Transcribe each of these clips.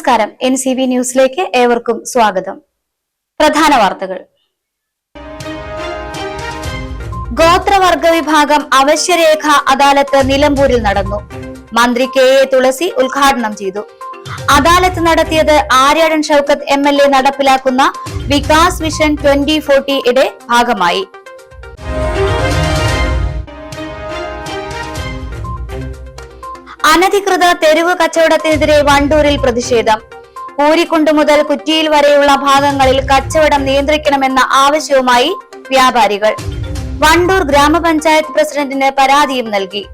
നമസ്കാരം. NCV ന്യൂസിലേക്ക് ഏവർക്കും സ്വാഗതം. പ്രധാന വാർത്തകൾ. ഗോത്രവർഗ വിഭാഗം അവശ്യരേഖ അദാലത്ത് നിലമ്പൂരിൽ നടന്നു. മന്ത്രി KA തുളസി ഉദ്ഘാടനം ചെയ്തു. അദാലത്ത് നടത്തിയത് ആര്യാടൻ ഷൗക്കത്ത് MLA നടപ്പിലാക്കുന്ന വികാസ് വിഷൻ 2040 ഭാഗമായി. അനധികൃത തെരുവ് കച്ചവടത്തിനെതിരെ വണ്ടൂരിൽ പ്രതിഷേധം. പൂരിക്കുണ്ട് മുതൽ കുറ്റിയിൽ വരെയുള്ള ഭാഗങ്ങളിൽ കച്ചവടം നിയന്ത്രിക്കണമെന്ന ആവശ്യവുമായി വ്യാപാരികൾ. വണ്ടൂർ ഗ്രാമപഞ്ചായത്ത് പ്രസിഡന്റിന് പരാതിയും നൽകി.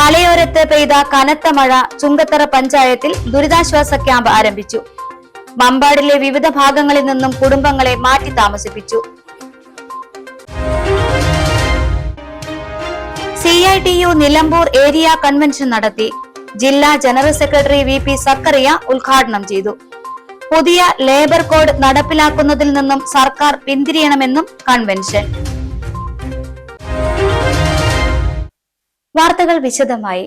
മലയോരത്ത് പെയ്ത കനത്ത മഴ ചുങ്കത്തറ പഞ്ചായത്തിൽ ദുരിതാശ്വാസ ക്യാമ്പ് ആരംഭിച്ചു. മമ്പാടിലെ വിവിധ ഭാഗങ്ങളിൽ നിന്നും കുടുംബങ്ങളെ മാറ്റി താമസിപ്പിച്ചു. CITU നിലമ്പൂർ ഏരിയ കൺവെൻഷൻ നടത്തി. ജില്ലാ ജനറൽ സെക്രട്ടറി VP സക്കറിയ ഉദ്ഘാടനം ചെയ്തു. പുതിയ ലേബർ കോഡ് നടപ്പിലാക്കുന്നതിൽ നിന്നും സർക്കാർ പിന്തിരിയണമെന്നും കൺവെൻഷൻ. വാർത്തകൾ വിശദമായി.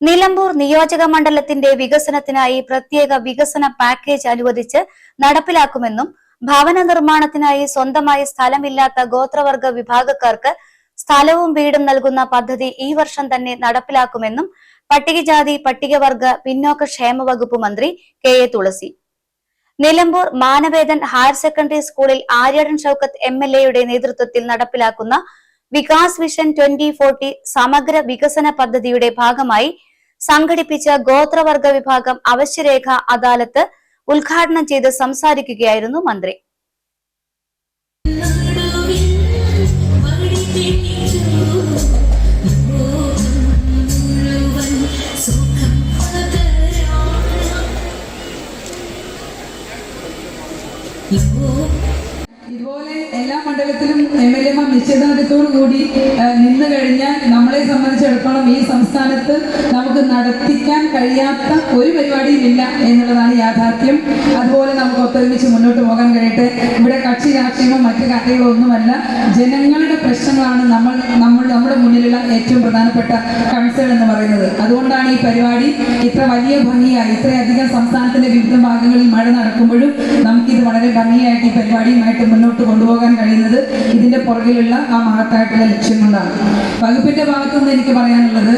നിലമ്പൂർ നിയോജക മണ്ഡലത്തിന്റെ വികസനത്തിനായി പ്രത്യേക വികസന പാക്കേജ് അനുവദിച്ച് നടപ്പിലാക്കുമെന്നും ഭവന നിർമ്മാണത്തിനായി സ്വന്തമായി സ്ഥലമില്ലാത്ത ഗോത്രവർഗ വിഭാഗക്കാർക്ക് സ്ഥലവും വീടും നൽകുന്ന പദ്ധതി ഈ വർഷം തന്നെ നടപ്പിലാക്കുമെന്നും പട്ടികജാതി പട്ടികവർഗ പിന്നോക്ക ക്ഷേമ വകുപ്പ് മന്ത്രി KA തുളസി. നിലമ്പൂർ മാനവേദൻ ഹയർ സെക്കൻഡറി സ്കൂളിൽ ആര്യാടൻ ഷൗക്കത്ത് MLA നേതൃത്വത്തിൽ നടപ്പിലാക്കുന്ന വികാസ് വിഷൻ 2040 സമഗ്ര വികസന പദ്ധതിയുടെ ഭാഗമായി സംഘടിപ്പിച്ച ഗോത്രവർഗ വിഭാഗം അവശ്യരേഖ അദാലത്ത് ഉദ്ഘാടനം ചെയ്ത് സംസാരിക്കുകയായിരുന്നു മന്ത്രി. ഇതുപോലെ എല്ലാ മണ്ഡലത്തിലും MLA നിശ്ചിതത്തോടു കൂടി നിന്ന് കഴിഞ്ഞാൽ നമ്മളെ സംബന്ധിച്ചിടത്തോളം ഈ സംസ്ഥാനത്ത് നമുക്ക് നടത്തിക്കാൻ കഴിയാത്ത ഒരു പരിപാടിയും ഇല്ല എന്നുള്ളതാണ് യാഥാർത്ഥ്യം. അതുപോലെ നമുക്ക് ഒത്തൊരുമിച്ച് മുന്നോട്ട് പോകാൻ കഴിയട്ടെ. ഇവിടെ കക്ഷി രാഷ്ട്രീയമോ മറ്റു കാര്യങ്ങളോ ഒന്നുമല്ല, ജനങ്ങളുടെ പ്രശ്നങ്ങളാണ് നമ്മുടെ മുന്നിലുള്ള ഏറ്റവും പ്രധാനപ്പെട്ട കൺസേൺ എന്ന് പറയുന്നത്. അതുകൊണ്ടാണ് ഈ പരിപാടി ഇത്ര വലിയ ഭംഗിയായി, ഇത്രയധികം സംസ്ഥാനത്തിന്റെ വിവിധ ഭാഗങ്ങളിൽ മഴ നടക്കുമ്പോഴും നമുക്കിത് വളരെ ഭംഗിയായിട്ട് ഈ പരിപാടിയുമായിട്ട് മുന്നോട്ട് കൊണ്ടുപോകാൻ കഴിയുന്നത് ഇതിന്റെ പുറകിലുള്ള ആ മഹത്തായിട്ടുള്ള ലക്ഷ്യം കൊണ്ടാണ്. വകുപ്പിന്റെ ഭാഗത്തുനിന്ന് എനിക്ക് പറയാനുള്ളത്,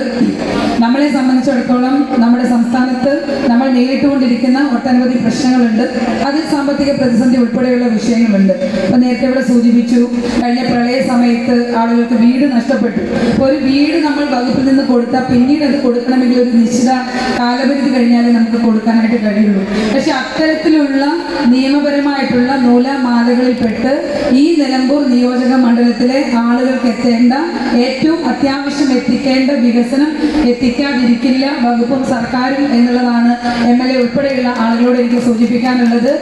നമ്മളെ സംബന്ധിച്ചിടത്തോളം നമ്മുടെ സംസ്ഥാനത്ത് നമ്മൾ നേരിട്ടുകൊണ്ടിരിക്കുന്ന ഒട്ടനവധി പ്രശ്നങ്ങളുണ്ട്. അതിൽ സാമ്പത്തിക പ്രതിസന്ധി ഉൾപ്പെടെയുള്ള വിഷയങ്ങളുണ്ട്. അപ്പൊ നേരത്തെ ഇവിടെ സൂചിപ്പിച്ചു, കഴിഞ്ഞ പ്രളയ സമയത്ത് ആളുകൾക്ക് വീട് നഷ്ടപ്പെട്ടു. അപ്പോൾ ഒരു വീട് നമ്മൾ വകുപ്പിൽ നിന്ന് കൊടുത്താൽ പിന്നീട് അത് കൊടുക്കണമെങ്കിൽ ഒരു നിശ്ചിത കാലപരിധി കഴിഞ്ഞാലേ നമുക്ക് കൊടുക്കാനായിട്ട് കഴിയുള്ളൂ. പക്ഷെ അത്തരത്തിലുള്ള നിയമപരമായിട്ടുള്ള നൂലാമാലകളിൽപ്പെട്ട് ഈ നിലമ്പൂർ നിയോജക മണ്ഡലത്തിലെ ആളുകൾക്ക് എത്തേണ്ട, ഏറ്റവും അത്യാവശ്യം എത്തിക്കേണ്ട വികസനം എത്തിക്കാതിരിക്കില്ല വകുപ്പും സർക്കാരും എന്നുള്ളതാണ് MLA ഉൾപ്പെടെയുള്ള ആളുകളോട് എനിക്ക് സൂചിപ്പിക്കാനുള്ളത്.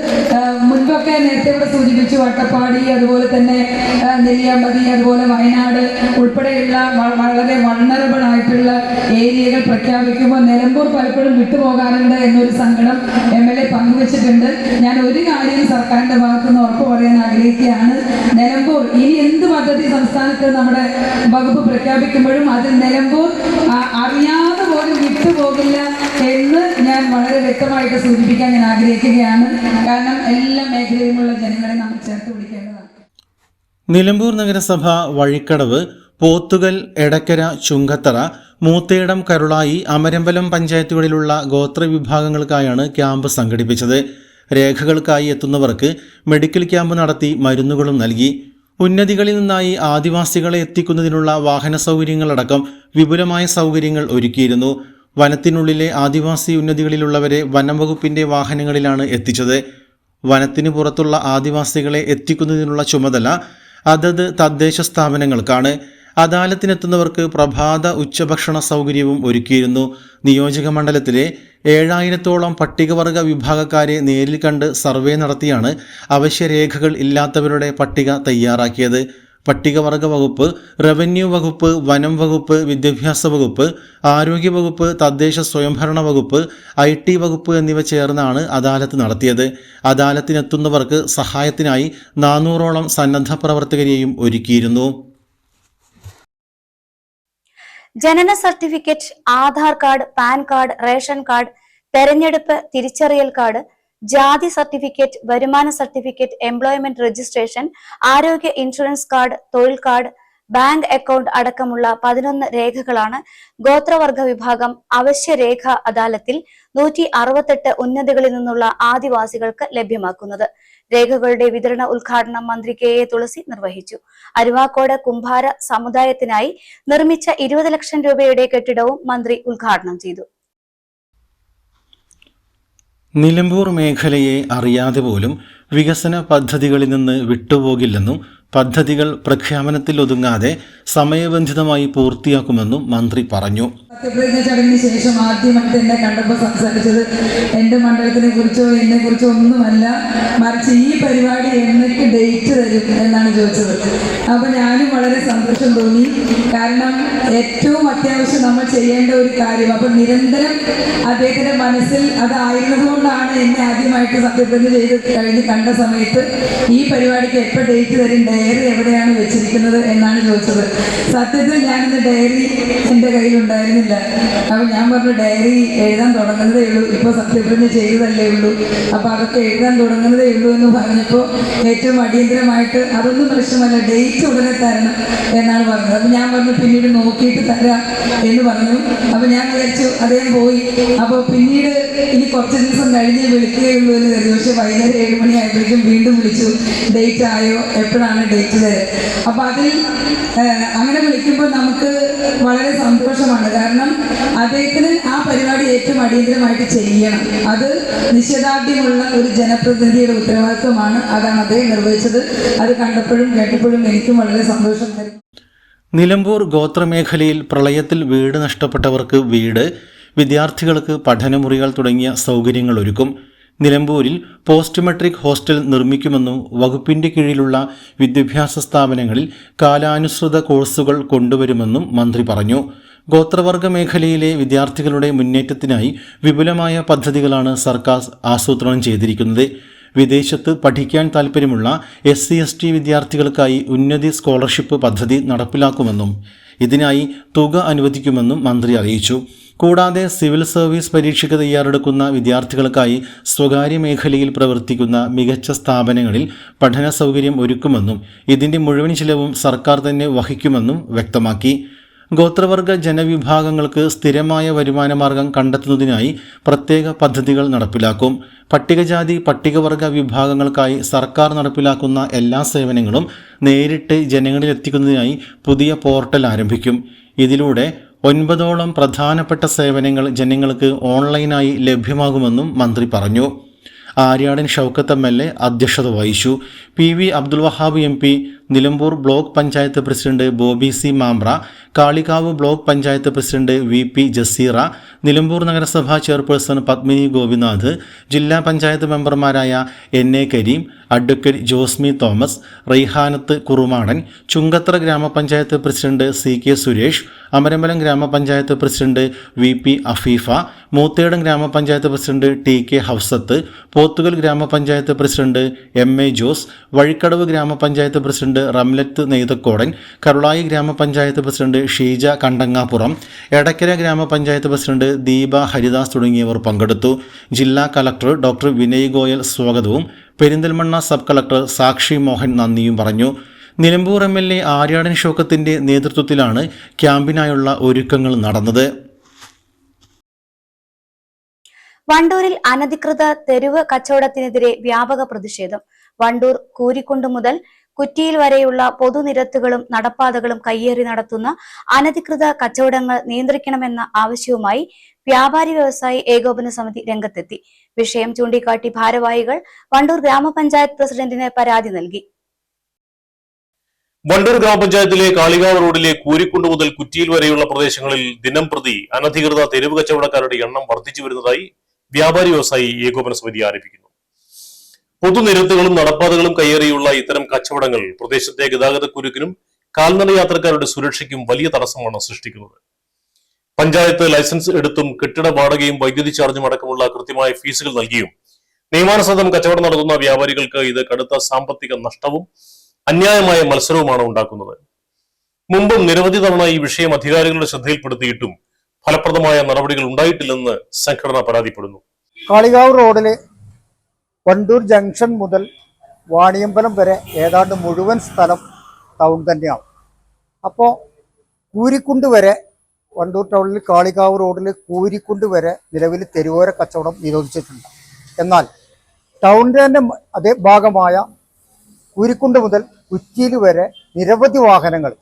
മുൻപൊക്കെ നേരത്തെ ഇവിടെ സൂചിപ്പിച്ചു, അട്ടപ്പാടി, അതുപോലെ തന്നെ നെല്ലിയാമ്പതി, അതുപോലെ വയനാട് ഉൾപ്പെടെയുള്ള വളരെ വൾണറബിൾ ആയിട്ടുള്ള ഏരിയകൾ പ്രഖ്യാപിക്കുമ്പോൾ നിലമ്പൂർ പലപ്പോഴും വിട്ടുപോകാറുണ്ട് എന്നൊരു സങ്കടം MLA പങ്കുവച്ചിട്ടുണ്ട്. ഞാൻ ഒരു കാര്യം സർക്കാരിന്റെ ഭാഗത്തുനിന്ന് ഉറപ്പ് പറയാൻ ആഗ്രഹിക്കുകയാണ്, നിലമ്പൂർ ഇനി എന്ത് പദ്ധതി സംസ്ഥാനത്ത് നമ്മുടെ വകുപ്പ് പ്രഖ്യാപിക്കുമ്പോഴും അതിൽ നിലമ്പൂർ അറിയാതെ പോലും വിട്ടുപോകില്ല എന്ന് ഞാൻ വളരെ വ്യക്തമായിട്ട് സൂചിപ്പിക്കാൻ ഞാൻ ആഗ്രഹിക്കുകയാണ്. കാരണം എല്ലാ മേഖലയിലുമുള്ള ജനങ്ങളെ നമ്മൾ ചേർത്ത് പിടിക്കേണ്ടതാണ്. നിലമ്പൂർ നഗരസഭ വഴിക്കടവ്, പോത്തുകൽ, എടക്കര, ചുങ്കത്തറ, മൂത്തേടം, കരുളായി, അമരമ്പലം പഞ്ചായത്തുകളിലുള്ള ഗോത്രവിഭാഗങ്ങൾക്കായാണ് ക്യാമ്പ് സംഘടിപ്പിച്ചത്. രേഖകൾക്കായി എത്തുന്നവർക്ക് മെഡിക്കൽ ക്യാമ്പ് നടത്തി മരുന്നുകളും നൽകി. ഉന്നതികളിൽ നിന്നായി ആദിവാസികളെ എത്തിക്കുന്നതിനുള്ള വാഹന സൗകര്യങ്ങളടക്കം വിപുലമായ സൗകര്യങ്ങൾ ഒരുക്കിയിരുന്നു. വനത്തിനുള്ളിലെ ആദിവാസി ഉന്നതികളിലുള്ളവരെ വനം വകുപ്പിന്റെ വാഹനങ്ങളിലാണ് എത്തിച്ചത്. വനത്തിന് പുറത്തുള്ള ആദിവാസികളെ എത്തിക്കുന്നതിനുള്ള ചുമതല അതത് തദ്ദേശ സ്ഥാപനങ്ങൾക്കാണ്. അദാലത്തിനെത്തുന്നവർക്ക് പ്രഭാത ഉച്ചഭക്ഷണ സൗകര്യവും ഒരുക്കിയിരുന്നു. നിയോജക മണ്ഡലത്തിലെ 7000-ഓളം പട്ടികവർഗ വിഭാഗക്കാരെ നേരിൽ കണ്ട് സർവേ നടത്തിയാണ് അവശ്യരേഖകൾ ഇല്ലാത്തവരുടെ പട്ടിക തയ്യാറാക്കിയത്. പട്ടികവർഗ വകുപ്പ്, റവന്യൂ വകുപ്പ്, വനം വകുപ്പ്, വിദ്യാഭ്യാസ വകുപ്പ്, ആരോഗ്യ വകുപ്പ്, തദ്ദേശ സ്വയംഭരണ വകുപ്പ്, IT വകുപ്പ് എന്നിവ ചേർന്നാണ് അദാലത്ത് നടത്തിയത്. അദാലത്തിനെത്തുന്നവർക്ക് സഹായത്തിനായി 400-ഓളം സന്നദ്ധ പ്രവർത്തകരെയും ഒരുക്കിയിരുന്നു. ജനന certificate, Aadhaar card, pan card, ration card, തെരഞ്ഞെടുപ്പ് തിരിച്ചറിയൽ കാർഡ്, ജാതി സർട്ടിഫിക്കറ്റ്, വരുമാന സർട്ടിഫിക്കറ്റ്, എംപ്ലോയ്മെന്റ് രജിസ്ട്രേഷൻ, ആരോഗ്യ ഇൻഷുറൻസ് കാർഡ്, തൊഴിൽ കാർഡ്, ബാങ്ക് അക്കൗണ്ട് അടക്കമുള്ള 11 രേഖകളാണ് ഗോത്രവർഗ വിഭാഗം അവശ്യരേഖ അദാലത്തിൽ 168 ഉന്നതികളിൽ നിന്നുള്ള ആദിവാസികൾക്ക് ലഭ്യമാക്കുന്നത്. രേഖകളുടെ വിതരണ ഉദ്ഘാടനം മന്ത്രി കെ എ തുളസി നിർവഹിച്ചു. അരുവാക്കോട് കുംഭാര സമുദായത്തിനായി നിർമ്മിച്ച 20 ലക്ഷം രൂപയുടെ കെട്ടിടവും മന്ത്രി ഉദ്ഘാടനം ചെയ്തു. നിലമ്പൂർ മേഖലയെ അറിയാതെ പോലും വികസന പദ്ധതികളിൽ നിന്ന് വിട്ടുപോകില്ലെന്നും പദ്ധതികൾ പ്രഖ്യാപനത്തിൽ ഒതുങ്ങാതെ സമയബന്ധിതമായി പൂർത്തിയാക്കുമെന്നും മന്ത്രി പറഞ്ഞു. സത്യപ്രതിജ്ഞ ചടങ്ങിന് ശേഷം ആദ്യമായിട്ട് എന്നെ കണ്ടപ്പോൾ സംസാരിച്ചത് എൻ്റെ മണ്ഡലത്തിനെ കുറിച്ചോ എന്നെ കുറിച്ചോ ഒന്നുമല്ല, മറിച്ച് ഈ പരിപാടി എന്നൊക്കെ ഡേറ്റ് തരും എന്നാണ് ചോദിച്ചത്. അപ്പോൾ ഞാനും വളരെ സന്തോഷം തോന്നി. കാരണം ഏറ്റവും അത്യാവശ്യം നമ്മൾ ചെയ്യേണ്ട ഒരു കാര്യം, അപ്പം നിരന്തരം അദ്ദേഹത്തിൻ്റെ മനസ്സിൽ അതായിരുന്നതുകൊണ്ടാണ് എന്നെ ആദ്യമായിട്ട് സത്യപ്രതിജ്ഞ ചെയ്ത് കഴിഞ്ഞ് കണ്ട സമയത്ത് ഈ പരിപാടിക്ക് എപ്പോൾ ഡേറ്റ് തരും, ഡയറി എവിടെയാണ് വെച്ചിരിക്കുന്നത് എന്നാണ് ചോദിച്ചത്. സത്യത്തിൽ ഞാനിന്ന് ഡയറി എൻ്റെ കയ്യിലുണ്ടായിരുന്നില്ല. അപ്പോൾ ഞാൻ പറഞ്ഞു, ഡയറി എഴുതാൻ തുടങ്ങുന്നതേ ഉള്ളൂ, ഇപ്പോൾ സത്യപ്രതിജ്ഞ ചെയ്തതല്ലേ ഉള്ളൂ, അപ്പോൾ അതൊക്കെ എഴുതാൻ തുടങ്ങുന്നതേ ഉള്ളൂ എന്ന് പറഞ്ഞപ്പോൾ ഏറ്റവും അടിയന്തരമായിട്ട് അതൊന്നും പ്രശ്നമല്ല, ഡേറ്റ് ഉടനെ തരണം എന്നാണ് പറഞ്ഞത്. അപ്പോൾ ഞാൻ പറഞ്ഞു പിന്നീട് നോക്കിയിട്ട് തരാം എന്ന് പറഞ്ഞു. അപ്പോൾ ഞാൻ വിചാരിച്ചു അദ്ദേഹം പോയി. അപ്പോൾ പിന്നീട് ഇനി കുറച്ച് ദിവസം കഴിഞ്ഞ് വിളിക്കുകയുള്ളൂ എന്ന് കരുതി. പക്ഷേ വൈകുന്നേരം 7 മണിയായപ്പോഴേക്കും വീണ്ടും വിളിച്ചു, ഡേറ്റ് ആയോ, എപ്പോഴാണ് ഡേറ്റ് തരാം. അപ്പോൾ അതിൽ അങ്ങനെ വിളിക്കുമ്പോൾ നമുക്ക് വളരെ സന്തോഷമാണ്. കാരണം അദ്ദേഹത്തിന് ആ പരിപാടി ഏറ്റവും അടിയന്തരമായിട്ട് ചെയ്യണം. അത് നിശ്ചയദാർഢ്യമുള്ള ഒരു ജനപ്രതിനിധിയുടെ ഉത്തരവാദിത്വമാണ്. അതാണ് അദ്ദേഹം നിർവഹിച്ചത്. അത് കണ്ടപ്പോഴും കേട്ടപ്പോഴും എനിക്കും വളരെ സന്തോഷം തരും. നിലമ്പൂർ ഗോത്രമേഖലയിൽ പ്രളയത്തിൽ വീട് നഷ്ടപ്പെട്ടവർക്ക് വീട്, വിദ്യാർത്ഥികൾക്ക് പഠനമുറികൾ തുടങ്ങിയ സൗകര്യങ്ങൾ ഒരുക്കും. നിലമ്പൂരിൽ പോസ്റ്റ് മെട്രിക് ഹോസ്റ്റൽ നിർമ്മിക്കുമെന്നും വകുപ്പിന്റെ കീഴിലുള്ള വിദ്യാഭ്യാസ സ്ഥാപനങ്ങളിൽ കാലാനുസൃത കോഴ്സുകൾ കൊണ്ടുവരുമെന്നും മന്ത്രി പറഞ്ഞു. ഗോത്രവർഗ മേഖലയിലെ വിദ്യാർത്ഥികളുടെ മുന്നേറ്റത്തിനായി വിപുലമായ പദ്ധതികളാണ് സർക്കാർ ആസൂത്രണം ചെയ്തിരിക്കുന്നത്. വിദേശത്ത് പഠിക്കാൻ താൽപ്പര്യമുള്ള SC/ST വിദ്യാർത്ഥികൾക്കായി ഉന്നതി സ്കോളർഷിപ്പ് പദ്ധതി നടപ്പിലാക്കുമെന്നും ഇതിനായി തുക അനുവദിക്കുമെന്നും മന്ത്രി അറിയിച്ചു. കൂടാതെ സിവിൽ സർവീസ് പരീക്ഷയ്ക്ക് തയ്യാറെടുക്കുന്ന വിദ്യാർത്ഥികൾക്കായി സ്വകാര്യ മേഖലയിൽ പ്രവർത്തിക്കുന്ന മികച്ച സ്ഥാപനങ്ങളിൽ പഠന സൗകര്യം ഒരുക്കുമെന്നും ഇതിൻ്റെ മുഴുവൻ ചിലവും സർക്കാർ തന്നെ വഹിക്കുമെന്നും വ്യക്തമാക്കി. ഗോത്രവർഗ ജനവിഭാഗങ്ങൾക്ക് സ്ഥിരമായ വരുമാനമാർഗം കണ്ടെത്തുന്നതിനായി പ്രത്യേക പദ്ധതികൾ നടപ്പിലാക്കും. പട്ടികജാതി പട്ടികവർഗ വിഭാഗങ്ങൾക്കായി സർക്കാർ നടപ്പിലാക്കുന്ന എല്ലാ സേവനങ്ങളും നേരിട്ട് ജനങ്ങളിലെത്തിക്കുന്നതിനായി പുതിയ പോർട്ടൽ ആരംഭിക്കും. ഇതിലൂടെ 9ഓളം പ്രധാനപ്പെട്ട സേവനങ്ങൾ ജനങ്ങൾക്ക് ഓൺലൈനായി ലഭ്യമാകുമെന്നും മന്ത്രി പറഞ്ഞു. ആര്യാടൻ ഷൗക്കത്ത് MLA അധ്യക്ഷത വഹിച്ചു. PV Abdul Wahab MP, Nilambur block panchayat president Bobby C Mampra, Kalikavu block panchayat president VP Jaseera, Nilambur നഗരസഭാ ചെയർപേഴ്സൺ പത്മിനി ഗോപിനാഥ്, ജില്ലാ പഞ്ചായത്ത് മെമ്പർമാരായ NA Kareem, advocate Josmi Thomas, Raihanath Kurumadan, Chungathara ഗ്രാമപഞ്ചായത്ത് പ്രസിഡന്റ് CK സുരേഷ്, അമരമ്പലം ഗ്രാമപഞ്ചായത്ത് പ്രസിഡന്റ് VP അഫീഫ, മൂത്തേടം ഗ്രാമപഞ്ചായത്ത് പ്രസിഡന്റ് TK ഹഫ്സത്ത്, പോത്തുകൽ ഗ്രാമപഞ്ചായത്ത് പ്രസിഡന്റ് MA ജോസ്, വഴിക്കടവ് ഗ്രാമപഞ്ചായത്ത് പ്രസിഡന്റ് റംലത്ത് നെയ്തക്കോടൻ, കരുളായി ഗ്രാമപഞ്ചായത്ത് പ്രസിഡന്റ് ഷീജ കണ്ടങ്ങാപ്പുറം, എടക്കര ഗ്രാമപഞ്ചായത്ത് പ്രസിഡന്റ് ദീപ ഹരിദാസ് തുടങ്ങിയവർ പങ്കെടുത്തു. ജില്ലാ കളക്ടർ ഡോക്ടർ വിനയ് ഗോയൽ സ്വാഗതവും പെരിന്തൽമണ്ണ സബ് കളക്ടർ സാക്ഷി മോഹൻ നന്ദിയും പറഞ്ഞു. നിലമ്പൂർ MLA ആര്യാടൻ ഷൗക്കത്തിന്റെ നേതൃത്വത്തിലാണ് ക്യാമ്പിനായുള്ള ഒരുക്കങ്ങൾ നടന്നത്. വണ്ടൂരിൽ അനധികൃത തെരുവ് കച്ചവടത്തിനെതിരെ വ്യാപക പ്രതിഷേധം. വണ്ടൂർ കൂരിക്കുണ്ട് മുതൽ കുറ്റിയിൽ വരെയുള്ള പൊതുനിരത്തുകളും നടപ്പാതകളും കയ്യേറി നടത്തുന്ന അനധികൃത കച്ചവടങ്ങൾ നിയന്ത്രിക്കണമെന്ന ആവശ്യവുമായി വ്യാപാരി വ്യവസായി ഏകോപന സമിതി രംഗത്തെത്തി. വിഷയം ചൂണ്ടിക്കാട്ടി ഭാരവാഹികൾ വണ്ടൂർ ഗ്രാമപഞ്ചായത്ത് പ്രസിഡന്റിന് പരാതി നൽകി. വണ്ടൂർ ഗ്രാമപഞ്ചായത്തിലെ കാളികാവ് റോഡിലെ കൂരിക്കുണ്ട് മുതൽ കുറ്റിയിൽ വരെയുള്ള പ്രദേശങ്ങളിൽ ദിനം പ്രതി അനധികൃത തെരുവ് കച്ചവടക്കാരുടെ എണ്ണം വർദ്ധിച്ചു വരുന്നതായി വ്യാപാരി വ്യവസായി ഏകോപന സമിതി ആരോപിക്കുന്നു. പൊതുനിരത്തുകളും നടപ്പാതകളും കയ്യേറിയുള്ള ഇത്തരം കച്ചവടങ്ങൾ പ്രദേശത്തെ ഗതാഗതക്കുരുക്കിനും കാൽനട യാത്രക്കാരുടെ സുരക്ഷയ്ക്കും വലിയ തടസ്സമാണ് സൃഷ്ടിക്കുന്നത്. പഞ്ചായത്ത് ലൈസൻസ് എടുത്തും കെട്ടിട വാടകയും വൈദ്യുതി ചാർജും അടക്കമുള്ള കൃത്യമായ ഫീസുകൾ നൽകിയും നിയമാനുസൃതം കച്ചവടം നടത്തുന്ന വ്യാപാരികൾക്ക് ഇത് കടുത്ത സാമ്പത്തിക നഷ്ടവും അന്യായമായ മത്സരവുമാണ് ഉണ്ടാക്കുന്നത്. മുമ്പും നിരവധി തവണ ഈ വിഷയം അധികാരികളുടെ ശ്രദ്ധയിൽപ്പെടുത്തിയിട്ടും ഫലപ്രദമായ നടപടികൾ ഉണ്ടായിട്ടില്ലെന്ന് സംഘടന പരാതിപ്പെടുന്നു. കാളികാവ് റോഡില് വണ്ടൂർ ജംഗ്ഷൻ മുതൽ വാണിയമ്പലം വരെ ഏതാണ്ട് മുഴുവൻ സ്ഥലം ടൗൺ തന്നെയാണ്. അപ്പോൾ കൂരിക്കുണ്ട് വരെ വണ്ടൂർ ടൗണിൽ കാളികാവ് റോഡിൽ കൂരിക്കുണ്ട് വരെ നിലവിൽ തെരുവോര കച്ചവടം നിരോധിച്ചിട്ടുണ്ട്. എന്നാൽ ടൗണിൻ്റെ തന്നെ അതേ ഭാഗമായ കൂരിക്കുണ്ട് മുതൽ കുറ്റിയിൽ വരെ നിരവധി വാഹനങ്ങൾ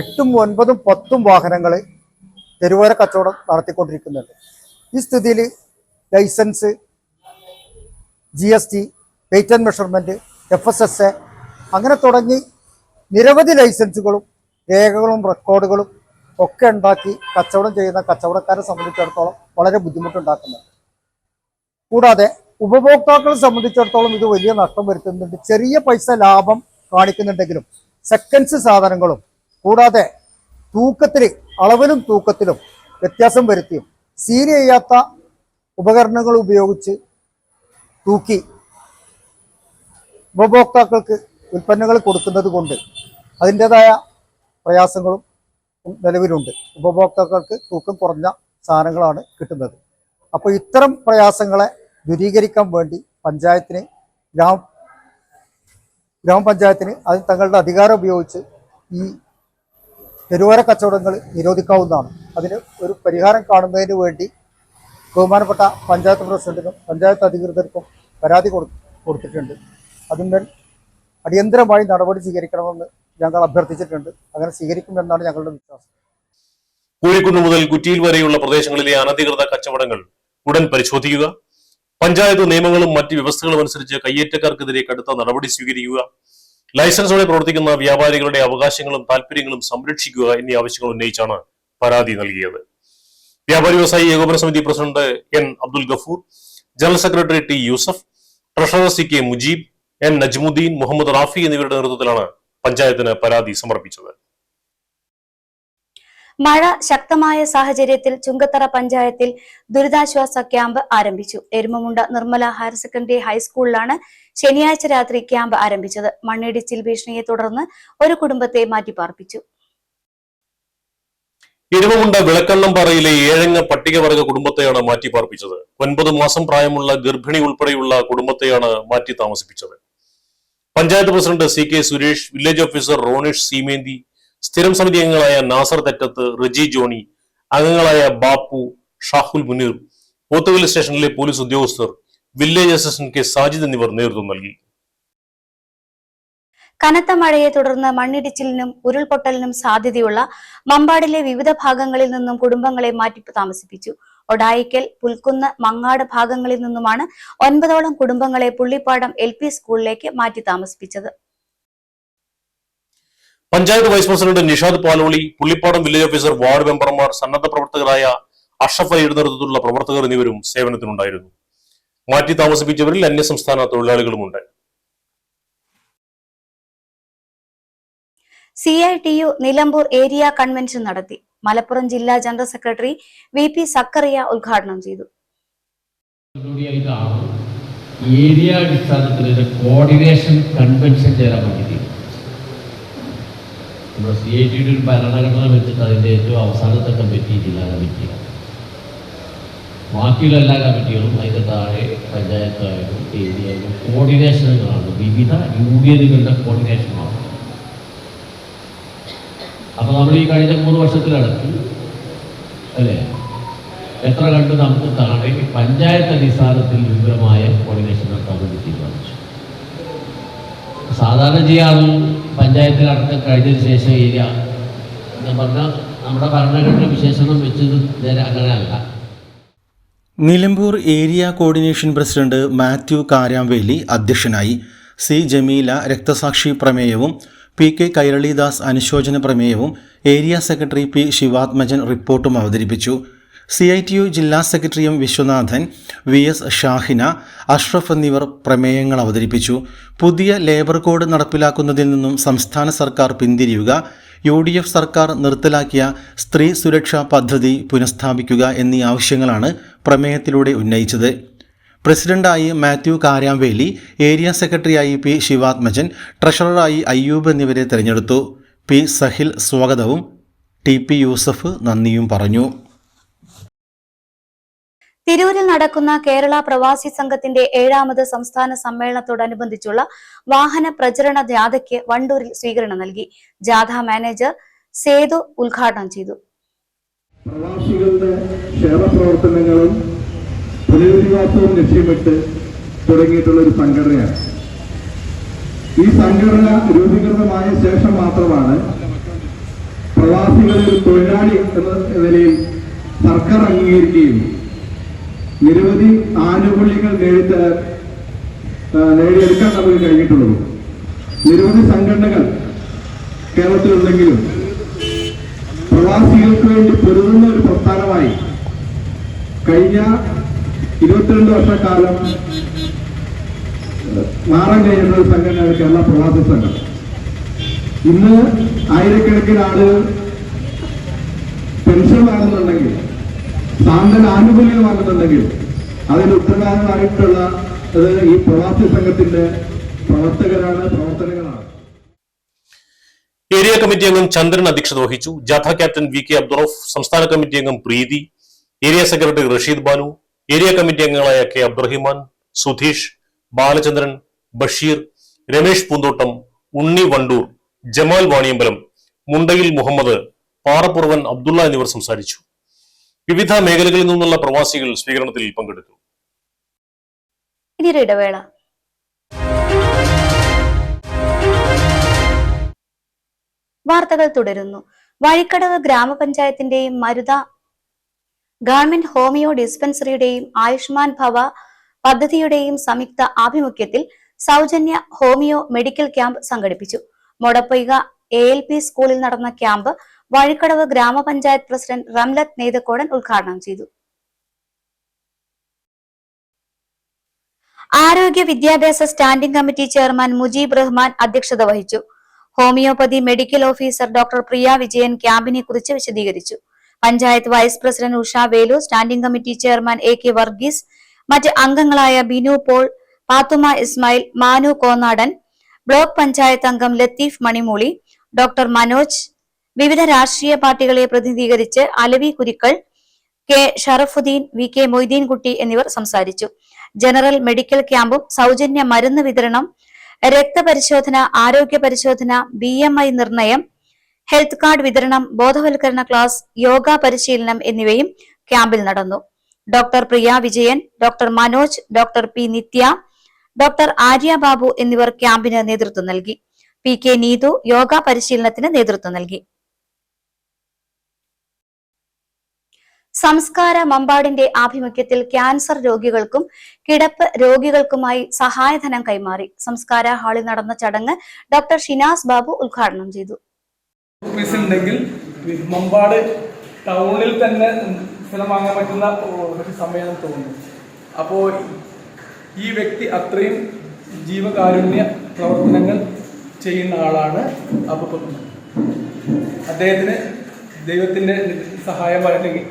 8, 9, 10 വാഹനങ്ങൾ തെരുവോര കച്ചവടം നടത്തിക്കൊണ്ടിരിക്കുന്നുണ്ട്. ഈ സ്ഥിതിയിൽ licence, GST, weight and measurement, FSSA അങ്ങനെ തുടങ്ങി നിരവധി ലൈസൻസുകളും രേഖകളും റെക്കോർഡുകളും ഒക്കെ ഉണ്ടാക്കി കച്ചവടം ചെയ്യുന്ന കച്ചവടക്കാരെ സംബന്ധിച്ചിടത്തോളം വളരെ ബുദ്ധിമുട്ടുണ്ടാക്കുന്നുണ്ട്. കൂടാതെ ഉപഭോക്താക്കളെ സംബന്ധിച്ചിടത്തോളം ഇത് വലിയ നഷ്ടം വരുത്തുന്നുണ്ട്. ചെറിയ പൈസ ലാഭം കാണിക്കുന്നുണ്ടെങ്കിലും സെക്കൻഡ്സ് സാധനങ്ങളും കൂടാതെ അളവിലും തൂക്കത്തിലും വ്യത്യാസം വരുത്തിയും സീൽ ചെയ്യാത്ത ഉപകരണങ്ങൾ ഉപയോഗിച്ച് തൂക്കി ഉപഭോക്താക്കൾക്ക് ഉൽപ്പന്നങ്ങൾ കൊടുക്കുന്നത് കൊണ്ട് അതിൻ്റെതായ പ്രയാസങ്ങളും നിലവിലുണ്ട്. ഉപഭോക്താക്കൾക്ക് തൂക്കം കുറഞ്ഞ സാധനങ്ങളാണ് കിട്ടുന്നത്. അപ്പോൾ ഇത്തരം പ്രയാസങ്ങളെ ദൂരീകരിക്കാൻ വേണ്ടി ഗ്രാമപഞ്ചായത്തിന് അത് തങ്ങളുടെ അധികാരം ഉപയോഗിച്ച് ഈ തെരുവോര കച്ചവടങ്ങൾ നിരോധിക്കാവുന്നതാണ്. അതിന് ഒരു പരിഹാരം കാണുന്നതിന് വേണ്ടി ബഹുമാനപ്പെട്ട പഞ്ചായത്ത് പ്രസിഡന്റിനും പഞ്ചായത്ത് അധികൃതർക്കും പരാതി കൊടുത്തിട്ടുണ്ട്. അതിന്മേൽ അടിയന്തരമായി നടപടി സ്വീകരിക്കണമെന്ന് ഞങ്ങൾ അഭ്യർത്ഥിച്ചിട്ടുണ്ട്. അങ്ങനെ സ്വീകരിക്കുമെന്നാണ് ഞങ്ങളുടെ വിശ്വാസം. കൂരിക്കുണ്ട് മുതൽ കുറ്റിയിൽ വരെയുള്ള പ്രദേശങ്ങളിലെ അനധികൃത കച്ചവടങ്ങൾ ഉടൻ പരിശോധിക്കുക. പഞ്ചായത്ത് നിയമങ്ങളും മറ്റ് വ്യവസ്ഥകളും അനുസരിച്ച് കയ്യേറ്റക്കാർക്കെതിരെ കടുത്ത നടപടി സ്വീകരിക്കുക. ലൈസൻസോടെ പ്രവർത്തിക്കുന്ന വ്യാപാരികളുടെ അവകാശങ്ങളും താല്പര്യങ്ങളും സംരക്ഷിക്കുക എന്നീ ആവശ്യങ്ങൾ ഉന്നയിച്ചാണ് പരാതി നൽകിയത്. വ്യാപാരി Vyavasayi Ekopana Samithi president N. Abdul Gafoor, general secretary T. Yusuf, treasurer CK Mujeeb, N. Najmudheen, Muhammad Rafi എന്നിവരുടെ നേതൃത്വത്തിലാണ് പഞ്ചായത്തിന് പരാതി സമർപ്പിച്ചത്. മഴ ശക്തമായ സാഹചര്യത്തിൽ ചുങ്കത്തറ പഞ്ചായത്തിൽ ദുരിതാശ്വാസ ക്യാമ്പ് ആരംഭിച്ചു. എരുമമുണ്ട നിർമ്മല ഹയർ സെക്കൻഡറി ഹൈസ്കൂളിലാണ് ശനിയാഴ്ച രാത്രി ക്യാമ്പ് ആരംഭിച്ചത്. മണ്ണിടിച്ചിൽ ഭീഷണിയെ തുടർന്ന് ഒരു കുടുംബത്തെ മാറ്റിപ്പാർപ്പിച്ചു. എരുമമുണ്ട വിളക്കണ്ണംപാറയിലെ ഏഴംഗ പട്ടികവർഗ കുടുംബത്തെയാണ് മാറ്റിപ്പാർപ്പിച്ചത്. 9 മാസം പ്രായമുള്ള ഗർഭിണി ഉൾപ്പെടെയുള്ള കുടുംബത്തെയാണ് മാറ്റി താമസിപ്പിച്ചത്. Panchayat president CK Suresh, village officer Ronish Seementhi, സ്ഥിരം സമിതി അംഗങ്ങളായ നാസർ തെറ്റത്ത്, റജി ജോണി, അംഗങ്ങളായ ബാപ്പു, ഷാഹുൽ മുനീർ, പോത്തുകൽ സ്റ്റേഷനിലെ പോലീസ് ഉദ്യോഗസ്ഥർ, വില്ലേജ് അസിസ്റ്റന്റ് K. സാജിദ് എന്നിവർ നേതൃത്വം നൽകി. കനത്ത മഴയെ തുടർന്ന് മണ്ണിടിച്ചിലിനും ഉരുൾപൊട്ടലിനും സാധ്യതയുള്ള മമ്പാടിലെ വിവിധ ഭാഗങ്ങളിൽ നിന്നും കുടുംബങ്ങളെ മാറ്റി താമസിപ്പിച്ചു. ഒടായിക്കൽ, പുൽക്കുന്ന്, മങ്ങാട് ഭാഗങ്ങളിൽ നിന്നുമാണ് 9ഓളം കുടുംബങ്ങളെ പുള്ളിപ്പാടം LP സ്കൂളിലേക്ക് മാറ്റി താമസിപ്പിച്ചത്. Panchayat vice president Nishad Paloli, Pullippadam village officer, ward മെമ്പർമാർ, സന്നദ്ധ പ്രവർത്തകരായ അഷ്റഫ് അലിയുടെ നേതൃത്വത്തിലുള്ള പ്രവർത്തകർ എന്നിവരും സേവനത്തിനുണ്ടായിരുന്നു. മാറ്റി താമസിപ്പിച്ചവരിൽ അന്യസംസ്ഥാന തൊഴിലാളികളുമുണ്ട്. CITU നിലമ്പൂർ ഏരിയ കൺവെൻഷൻ നടത്തി. മലപ്പുറം ജില്ലാ ജനറൽ സെക്രട്ടറി VP സക്കറിയ ഉദ്ഘാടനം ചെയ്തു. ഏരിയ അടിസ്ഥാനത്തിൽ കോർഡിനേഷൻ കൺവെൻഷൻ ചേരാൻ വേണ്ടി നമ്മുടെ CITU ഒരു ഭരണഘടന വെച്ചിട്ട് അതിൻ്റെ ഏറ്റവും അവസാനത്തെ കമ്മിറ്റി ജില്ലാ കമ്മിറ്റിയാണ്. ബാക്കിയുള്ള എല്ലാ കമ്മിറ്റികളും അതിൻ്റെ താഴെ പഞ്ചായത്തായാലും ഏരിയയിലും കോർഡിനേഷനുകളാണ്, വിവിധ യൂണിയനുകളുടെ കോർഡിനേഷനാണ്. അപ്പോൾ നമ്മൾ ഈ കഴിഞ്ഞ 3 വർഷത്തിലടക്കി അല്ലേ എത്ര കണ്ട് നമുക്ക് താഴെ പഞ്ചായത്ത് അടിസ്ഥാനത്തിൽ വിപുലമായ കോർഡിനേഷൻ നടത്താൻ വേണ്ടി തീരുമാനിച്ചു. സാധാരണ ചെയ്യാറ് പഞ്ചായത്തിലടക്കം കഴിഞ്ഞതിന് ശേഷം ഏരിയ എന്ന് പറഞ്ഞാൽ നമ്മുടെ ഭരണഘടന വിശേഷണം വെച്ചത് നേരെ അങ്ങനെയല്ല. Nilambur area coordination president Mathew Karamveli അധ്യക്ഷനായി. C. ജമീല രക്തസാക്ഷി പ്രമേയവും PK കൈരളിദാസ് അനുശോചന പ്രമേയവും ഏരിയ സെക്രട്ടറി P. ശിവാത്മജൻ റിപ്പോർട്ടും അവതരിപ്പിച്ചു. CITU ജില്ലാ secretary M. Viswanathan, VS Shahina, Ashraf എന്നിവർ പ്രമേയങ്ങൾ അവതരിപ്പിച്ചു. പുതിയ ലേബർ കോഡ് നടപ്പിലാക്കുന്നതിൽ നിന്നും സംസ്ഥാന സർക്കാർ പിന്തിരിയുക, UDF സർക്കാർ നിർത്തലാക്കിയ സ്ത്രീ സുരക്ഷാ പദ്ധതി പുനഃസ്ഥാപിക്കുക എന്നീ ആവശ്യങ്ങളാണ് പ്രമേയത്തിലൂടെ ഉന്നയിച്ചത്. പ്രസിഡന്റായി മാത്യു കാരാംവേലി, ഏരിയ സെക്രട്ടറിയായി P. ശിവാത്മജൻ, ട്രഷററായി അയ്യൂബ് എന്നിവരെ തെരഞ്ഞെടുത്തു. പി സഹിൽ സ്വാഗതവും TP യൂസഫ് നന്ദിയും പറഞ്ഞു. തിരൂരിൽ നടക്കുന്ന കേരള പ്രവാസി സംഘത്തിന്റെ 7ാമത് സംസ്ഥാന സമ്മേളനത്തോടനുബന്ധിച്ചുള്ള വാഹന പ്രചരണ ജാഥയ്ക്ക് വണ്ടൂരിൽ സ്വീകരണം നൽകി. ജാഥ മാനേജർ സേതു ഉദ്ഘാടനം ചെയ്തു. പ്രവാസികളുടെ ക്ഷേമപ്രവർത്തനങ്ങളും പുനരധിവാസവും ലക്ഷ്യമിട്ട് തുടങ്ങിയിട്ടുള്ള ഒരു സംഘടനയാണ്. ഈ സംഘടന രൂപീകൃതമായ ശേഷം മാത്രമാണ് പ്രവാസികളെ ഒരു തൊഴിലാളി എന്ന നിലയിൽ സർക്കാർ അംഗീകരിക്കുകയും നിരവധി ആനുകൂല്യങ്ങൾ നേടിയെടുക്കാൻ നമുക്ക് കഴിഞ്ഞിട്ടുള്ളത്. നിരവധി സംഘടനകൾ കേരളത്തിലുണ്ടെങ്കിലും പ്രവാസികൾക്ക് വേണ്ടി പൊരുതുന്ന ഒരു പ്രസ്ഥാനമായി കഴിഞ്ഞ 22 വർഷക്കാലം മാറാൻ കഴിഞ്ഞിട്ടുള്ള ഒരു സംഘടനയാണ് കേരള പ്രവാസി സംഘം. ഇന്ന് ആയിരക്കണക്കിന് ആളുകൾ പെൻഷൻ വാങ്ങുന്നുണ്ടെങ്കിൽ, സാന്ത്വന ആനുകൂല്യം വാങ്ങുന്നുണ്ടെങ്കിൽ അതിന് ഉത്തരവാദികളായിട്ടുള്ള ഈ പ്രവാസി സംഘത്തിന്റെ പ്രവർത്തനങ്ങളാണ്. ഏരിയ കമ്മിറ്റി അംഗം ചന്ദ്രൻ അധ്യക്ഷത വഹിച്ചു. ജാഥ ക്യാപ്റ്റൻ VK അബ്ദുറൌഫ്, സംസ്ഥാന കമ്മിറ്റി അംഗം Preethi, area secretary Rasheed Banu, area committee അംഗങ്ങളായ K അബ്ദുറഹിമാൻ, സുധീഷ്, ബാലചന്ദ്രൻ, ബഷീർ, രമേഷ് പൂന്തോട്ടം, ഉണ്ണി വണ്ടൂർ, ജമാൽ വാണിയമ്പലം, മുണ്ടയിൽ മുഹമ്മദ്, പാറപ്പുറവൻ അബ്ദുള്ള എന്നിവർ സംസാരിച്ചു. വിവിധ മേഖലകളിൽ നിന്നുള്ള പ്രവാസികൾ സ്വീകരണത്തിൽ പങ്കെടുത്തു. ഇടവേള. വാർത്തകൾ തുടരുന്നു. വഴിക്കടവ് ഗ്രാമപഞ്ചായത്തിന്റെയും മരുത ഗവൺമെന്റ് ഹോമിയോ ഡിസ്പെൻസറിയുടെയും ആയുഷ്മാൻ ഭവ പദ്ധതിയുടെയും സംയുക്ത ആഭിമുഖ്യത്തിൽ സൗജന്യ ഹോമിയോ മെഡിക്കൽ ക്യാമ്പ് സംഘടിപ്പിച്ചു. മൊടപ്പൊയ്ക ALP സ്കൂളിൽ നടന്ന ക്യാമ്പ് വഴിക്കടവ് ഗ്രാമപഞ്ചായത്ത് പ്രസിഡന്റ് റംലത്ത് നെയ്തക്കോടൻ ഉദ്ഘാടനം ചെയ്തു. ആരോഗ്യ വിദ്യാഭ്യാസ standing committee chairman Mujeeb Rahman അധ്യക്ഷത വഹിച്ചു. Homoeopathy medical officer doctor Priya Vijayan ക്യാമ്പിനെ കുറിച്ച് വിശദീകരിച്ചു. Panchayat vice president Usha Velu, standing committee chairman AK Varghese, മറ്റ് അംഗങ്ങളായ ബിനു പോൾ, പാത്തുമ ഇസ്മായിൽ, മാനു കോന്നാടൻ, ബ്ലോക്ക് പഞ്ചായത്ത് അംഗം ലത്തീഫ് മണിമൂളി, ഡോക്ടർ മനോജ്, വിവിധ രാഷ്ട്രീയ പാർട്ടികളെ പ്രതിനിധീകരിച്ച് അലവി കുരിക്കൾ, K ഷറഫുദ്ദീൻ, VK മൊയ്തീൻകുട്ടി എന്നിവർ സംസാരിച്ചു. ജനറൽ മെഡിക്കൽ ക്യാമ്പും സൗജന്യ മരുന്ന് വിതരണം, രക്തപരിശോധന, ആരോഗ്യ പരിശോധന, BMI നിർണയം, ഹെൽത്ത് കാർഡ് വിതരണം, ബോധവൽക്കരണ ക്ലാസ്, യോഗ പരിശീലനം എന്നിവയും ക്യാമ്പിൽ നടന്നു. Doctor Priya Vijayan, doctor Manoj, doctor P Nithya, doctor Arya Babu എന്നിവർ ക്യാമ്പിന് നേതൃത്വം നൽകി. PK നീതു യോഗ പരിശീലനത്തിന് നേതൃത്വം നൽകി. സംസ്കാര മമ്പാടിന്റെ ആഭിമുഖ്യത്തിൽ ക്യാൻസർ രോഗികൾക്കും കിടപ്പ് രോഗികൾക്കുമായി സഹായധനം കൈമാറി. സംസ്കാര ഹാളിൽ നടന്ന ചടങ്ങ് ഡോക്ടർ ഷിനാസ് ബാബു ഉദ്ഘാടനം ചെയ്തു. ഉണ്ടെങ്കിൽ മമ്പാട് ടൗണിൽ തന്നെ സ്ഥലം വാങ്ങാൻ പറ്റുന്ന ഒരു സമയം തോന്നുന്നു. അപ്പോൾ ഈ വ്യക്തി അത്രയും ജീവകാരുണ്യ പ്രവർത്തനങ്ങൾ ചെയ്യുന്ന ആളാണ്. അപ്പോൾ അദ്ദേഹത്തിന് ദൈവത്തിൻ്റെ സഹായം അല്ലെങ്കിൽ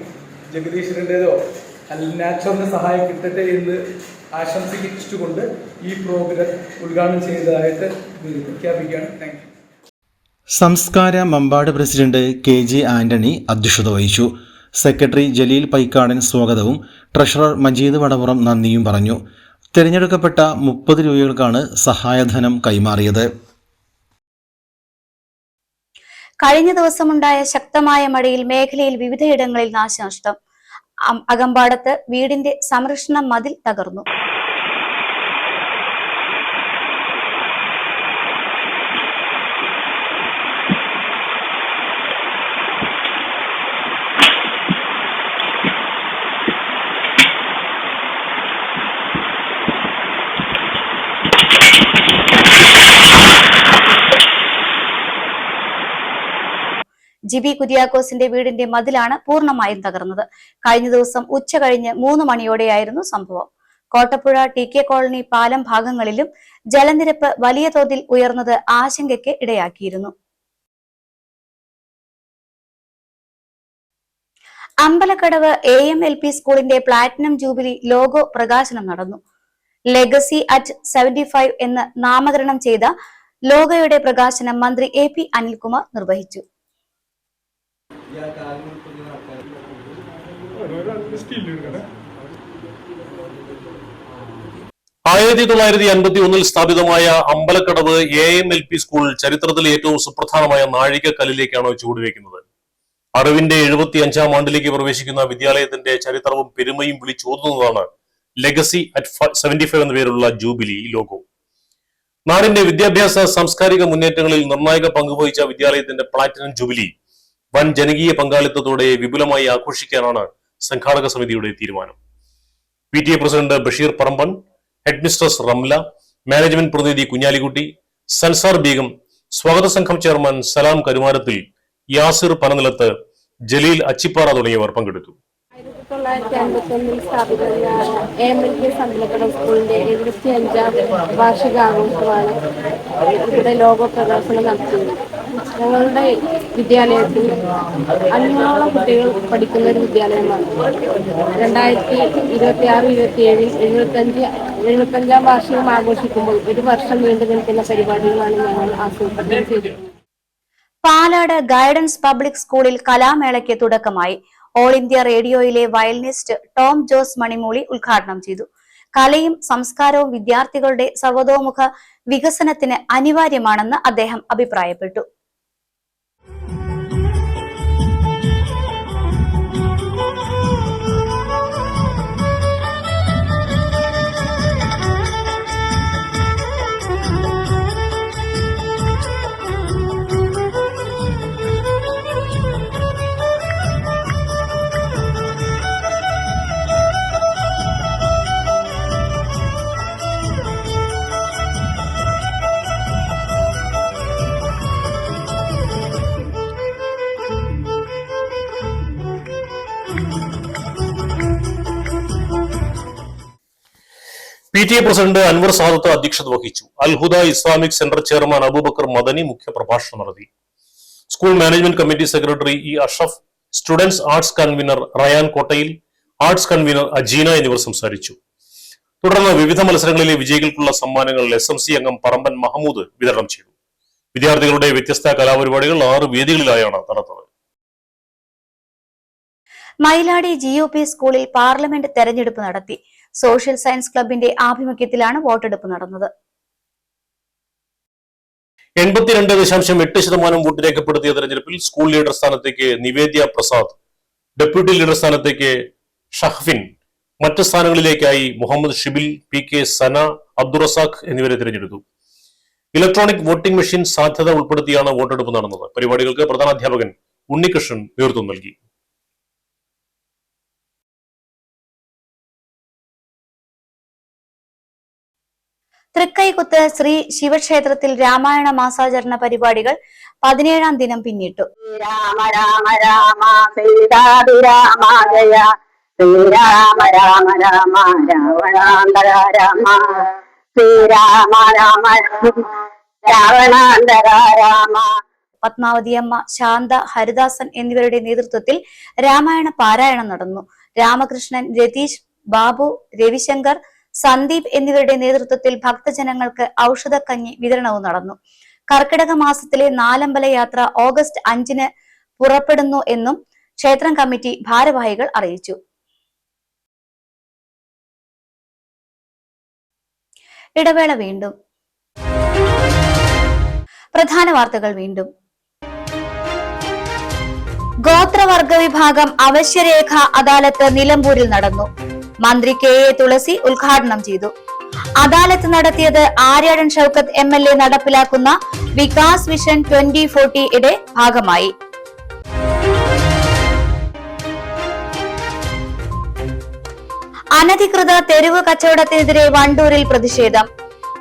ജഗദീശ്വരൻ്റെതോ അല്ലെങ്കിൽ നാച്ചുറലിൻ്റെ സഹായം കിട്ടട്ടെ എന്ന് ആശംസിച്ചുകൊണ്ട് ഈ പ്രോഗ്രാം ഉദ്ഘാടനം ചെയ്തതായിട്ട് പ്രഖ്യാപിക്കുകയാണ്. Thank you. സംസ്കാര മമ്പാട് പ്രസിഡന്റ് KG ആന്റണി അധ്യക്ഷത വഹിച്ചു. സെക്രട്ടറി ജലീൽ പൈക്കാടൻ സ്വാഗതവും ട്രഷറർ മജീദ് വടപുറം നന്ദിയും പറഞ്ഞു. തിരഞ്ഞെടുക്കപ്പെട്ട 30 രൂപകൾക്കാണ് സഹായധനം കൈമാറിയത്. കഴിഞ്ഞ ദിവസമുണ്ടായ ശക്തമായ മഴയിൽ മേഖലയിൽ വിവിധയിടങ്ങളിൽ നാശനഷ്ടം. അകമ്പാടത്ത് വീടിന്റെ സംരക്ഷണ മതിൽ തകർന്നു. ജിബി കുര്യാക്കോസിന്റെ വീടിന്റെ മതിലാണ് പൂർണ്ണമായും തകർന്നത്. കഴിഞ്ഞ ദിവസം ഉച്ച കഴിഞ്ഞ് 3 മണിയോടെയായിരുന്നു സംഭവം. കോട്ടപ്പുഴ TK കോളനി പാലം ഭാഗങ്ങളിലും ജലനിരപ്പ് വലിയ തോതിൽ ഉയർന്നത് ആശങ്കയ്ക്ക് ഇടയാക്കിയിരുന്നു. അമ്പലക്കടവ് AMLP സ്കൂളിന്റെ പ്ലാറ്റിനം ജൂബിലി ലോഗോ പ്രകാശനം നടന്നു. ലെഗസി അറ്റ് 75 എന്ന് നാമകരണം ചെയ്ത ലോഗോയുടെ പ്രകാശനം മന്ത്രി AP അനിൽകുമാർ നിർവഹിച്ചു. 1951 സ്ഥാപിതമായ അമ്പലക്കടവ് AMLP സ്കൂൾ ചരിത്രത്തിലെ ഏറ്റവും സുപ്രധാനമായ നാഴികക്കല്ലിലേക്കാണ് ചുവടുവെക്കുന്നത്. അറിവിന്റെ 75ാം ആണ്ടിലേക്ക് പ്രവേശിക്കുന്ന വിദ്യാലയത്തിന്റെ ചരിത്രവും പെരുമയും വിളിച്ചോതുന്നതാണ് ലെഗസി അറ്റ് 75 എന്ന പേരുള്ള ജൂബിലി ലോഗോ. നാടിന്റെ വിദ്യാഭ്യാസ സാംസ്കാരിക മുന്നേറ്റങ്ങളിൽ നിർണായക പങ്കുവഹിച്ച വിദ്യാലയത്തിന്റെ പ്ലാറ്റിനം ജൂബിലി വൻ ജനകീയ പങ്കാളിത്തത്തോടെ വിപുലമായി ആഘോഷിക്കാനാണ് സംഘാടക സമിതിയുടെ തീരുമാനം. PTA president Basheer Paramban, head mistress Ramla, management പ്രതിനിധി കുഞ്ഞാലിക്കുട്ടി, സൻസാർ ബീഗം, സ്വാഗത സംഘം ചെയർമാൻ സലാം കരുമാരത്തിൽ, യാസിർ പനനിലത്ത്, ജലീൽ അച്ചിപ്പാറ തുടങ്ങിയവർ പങ്കെടുത്തു. 1951 സ്ഥാപിതമായ AMLP അമ്പലക്കടവ് സ്കൂളിന്റെ 75ാം വാർഷികാഘോഷമാണ് ഇവിടെ ലോഗോ പ്രദർശനം നടത്തിയത്. ഞങ്ങളുടെ വിദ്യാലയത്തിൽ 500ഓളം കുട്ടികൾ പഠിക്കുന്ന ഒരു വിദ്യാലയമാണ്. 2026-27 75ാം വാർഷികം ആഘോഷിക്കുമ്പോൾ ഒരു വർഷം നീണ്ടു നിൽക്കുന്ന പരിപാടികളാണ് ഞങ്ങൾ ആസൂത്രണം ചെയ്തത്. പാലാട് ഗൈഡൻസ് പബ്ലിക് സ്കൂളിൽ കലാമേളയ്ക്ക് തുടക്കമായി. ഓൾ ഇന്ത്യ റേഡിയോയിലെ വയലിനിസ്റ്റ് ടോം ജോസ് മണിമൂളി ഉദ്ഘാടനം ചെയ്തു. കലയും സംസ്കാരവും വിദ്യാർത്ഥികളുടെ സർവതോമുഖ വികസനത്തിന് അനിവാര്യമാണെന്ന് അദ്ദേഹം അഭിപ്രായപ്പെട്ടു. PTA പ്രസിഡന്റ് അൻവർ സാദത്ത് അധ്യക്ഷത വഹിച്ചു. Alhuda Islamic centre chairman Aboobacker Madani മുഖ്യപ്രഭാഷണം നടത്തി. School management committee secretary E Ashraf, students arts convener Rayan Kottayil, arts convener Ajeena എന്നിവർ സംസാരിച്ചു. തുടർന്ന് വിവിധ മത്സരങ്ങളിലെ വിജയികൾക്കുള്ള സമ്മാനങ്ങൾ SMC അംഗം പറമ്പൻ മഹമ്മൂദ് വിതരണം ചെയ്തു. വിദ്യാർത്ഥികളുടെ വ്യത്യസ്ത കലാപരിപാടികൾ 6 വേദികളിലായാണ് നടന്നത്. മയിലാടി GUP സ്കൂളിൽ പാർലമെന്റ് തെരഞ്ഞെടുപ്പ് നടത്തി. സോഷ്യൽ സയൻസ് ക്ലബിന്റെ ആഭിമുഖ്യത്തിലാണ് വോട്ടെടുപ്പ് നടന്നത്. 82.8% വോട്ട് രേഖപ്പെടുത്തിയ തെരഞ്ഞെടുപ്പിൽ സ്കൂൾ ലീഡർ സ്ഥാനത്തേക്ക് നിവേദ്യ പ്രസാദ്, ഡെപ്യൂട്ടി ലീഡർ സ്ഥാനത്തേക്ക് ഷഹ്ഫിൻ, മറ്റ് സ്ഥാനങ്ങളിലേക്കായി മുഹമ്മദ് ഷിബിൽ, PK സന, അബ്ദുറസാഖ് എന്നിവരെ തിരഞ്ഞെടുത്തു. ഇലക്ട്രോണിക് വോട്ടിംഗ് മെഷീൻ സാധ്യത ഉൾപ്പെടുത്തിയാണ് വോട്ടെടുപ്പ് നടന്നത്. പരിപാടികൾക്ക് പ്രധാനാധ്യാപകൻ ഉണ്ണികൃഷ്ണൻ നേതൃത്വം നൽകി. തൃക്കൈകുത്ത് ശ്രീ ശിവക്ഷേത്രത്തിൽ രാമായണ മാസാചരണ പരിപാടികൾ 17ാം ദിനം പിന്നിട്ടു. രാമ രാമ രാമ സീതാഭിരാമ ജയ ശ്രീരാമ രാമ രാമ രാവണാന്തര രാമ ശ്രീരാമ രാമ രാവണാന്തര രാമ. പത്മാവതിയമ്മ, ശാന്ത, ഹരിദാസൻ എന്നിവരുടെ നേതൃത്വത്തിൽ രാമായണ പാരായണം നടന്നു. രാമകൃഷ്ണൻ, രതീഷ്, ബാബു, രവിശങ്കർ, സന്ദീപ് എന്നിവരുടെ നേതൃത്വത്തിൽ ഭക്തജനങ്ങൾക്ക് ഔഷധക്കഞ്ഞി വിതരണവും നടന്നു. കർക്കിടക മാസത്തിലെ നാലമ്പല യാത്ര ഓഗസ്റ്റ് 5-ന് പുറപ്പെടുന്നു എന്നും ക്ഷേത്രം കമ്മിറ്റി ഭാരവാഹികൾ അറിയിച്ചു. ഇടവേള വീണ്ടും. പ്രധാന വാർത്തകൾ വീണ്ടും. ഗോത്രവർഗ വിഭാഗം അവശ്യരേഖ അദാലത്ത് നിലമ്പൂരിൽ നടന്നു. മന്ത്രി KA തുളസി ഉദ്ഘാടനം ചെയ്തു. അദാലത്ത് നടത്തിയത് ആര്യാടൻ ഷൌക്കത്ത് MLA നടപ്പിലാക്കുന്ന വികാസ് വിഷൻ 2040യുടെ ഭാഗമായി. അനധികൃത തെരുവ് കച്ചവടത്തിനെതിരെ വണ്ടൂരിൽ പ്രതിഷേധം.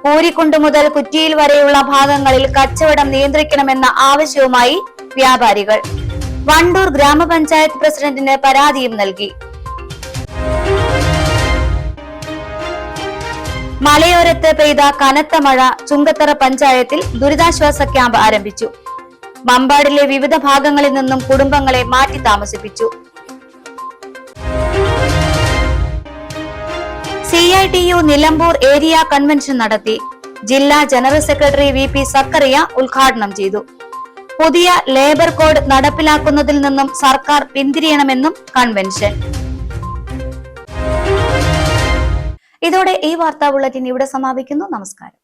പൂരിക്കുണ്ട് മുതൽ കുറ്റിയിൽ വരെയുള്ള ഭാഗങ്ങളിൽ കച്ചവടം നിയന്ത്രിക്കണമെന്ന ആവശ്യവുമായി വ്യാപാരികൾ. വണ്ടൂർ ഗ്രാമപഞ്ചായത്ത് പ്രസിഡന്റിന് പരാതിയും നൽകി. മലയോരത്ത് പെയ്ത കനത്ത മഴ ചുങ്കത്തറ പഞ്ചായത്തിൽ ദുരിതാശ്വാസ ക്യാമ്പ് ആരംഭിച്ചു. മമ്പാടിലെ വിവിധ ഭാഗങ്ങളിൽ നിന്നും കുടുംബങ്ങളെ മാറ്റി താമസിപ്പിച്ചു. CITU നിലമ്പൂർ ഏരിയ കൺവെൻഷൻ നടത്തി. ജില്ലാ ജനറൽ സെക്രട്ടറി VP സക്കറിയ ഉദ്ഘാടനം ചെയ്തു. പുതിയ ലേബർ കോഡ് നടപ്പിലാക്കുന്നതിൽ നിന്നും സർക്കാർ പിന്തിരിയണമെന്നും കൺവെൻഷൻ. ഇതോടെ ഈ വാർത്താ ബുള്ളറ്റിൻ ഇവിടെ സമാപിക്കുന്നു. നമസ്കാരം.